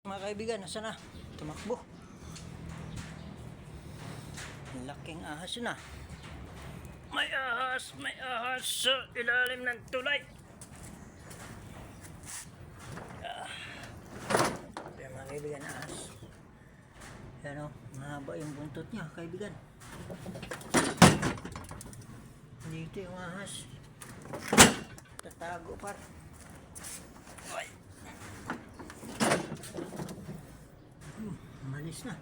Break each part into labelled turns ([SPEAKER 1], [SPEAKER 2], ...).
[SPEAKER 1] Mga kaibigan, nasa na? Tumakbo. Laking ahas yun ah. May ahas sa ilalim ng tulay. Yan mga kaibigan, ahas. Yan o, mahaba yung buntot niya, kaibigan. Dito yung ahas. Tatago par. Ay. Malis na.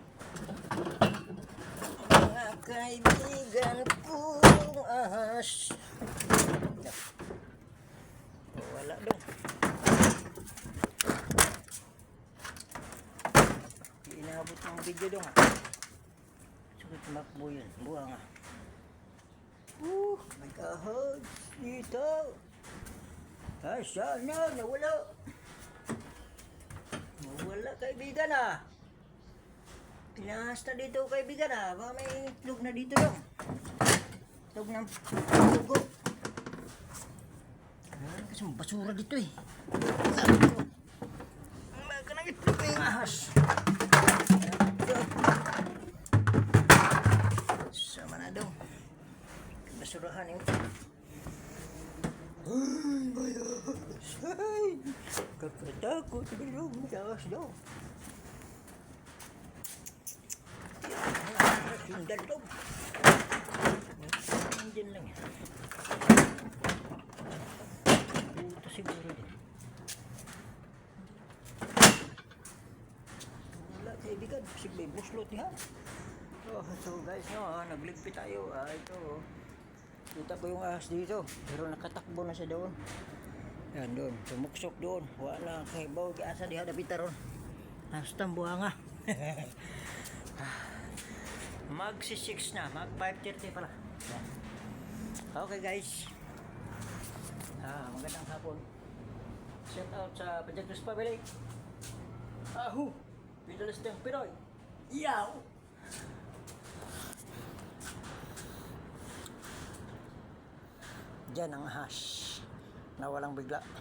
[SPEAKER 1] Mga kaibigan kong ahas. Wala dong. Inabot ng video dong ah. Sukit makbo yun. Buha nga. May ahas dito. Ay, sana nawala. Nawala kaibigan ah. Pinahas na dito kaibigan ah. Baka may itlog na dito dong. Itlog ng pugo. Kasi basura dito eh. Baka nang itlog na yung ahas. Sama na dong. Basurahan yung ay, bayas. Ay, kakatakot. Bilog, matas daw. Sundan daw. Nandiyan lang yan. Buto siguro din. Wala, kaibigan. Kasi may buslot niya. So guys, no, nagligpit tayo. Ito, kita ko yung ahas dito. Pero nakatakbo na siya doon. Yan doon, tumuksok doon. Wala, kay bawag asa di hadapita ron. Hastang buhanga. Magsi 6 na, mag 5:30 pala. Yan. Okay guys. Magandang hapon. Shout out sa Pajatus Family. Ahu, Pidalas ng Pinoy. Yaw! Diyan ang ahas na walang bigla.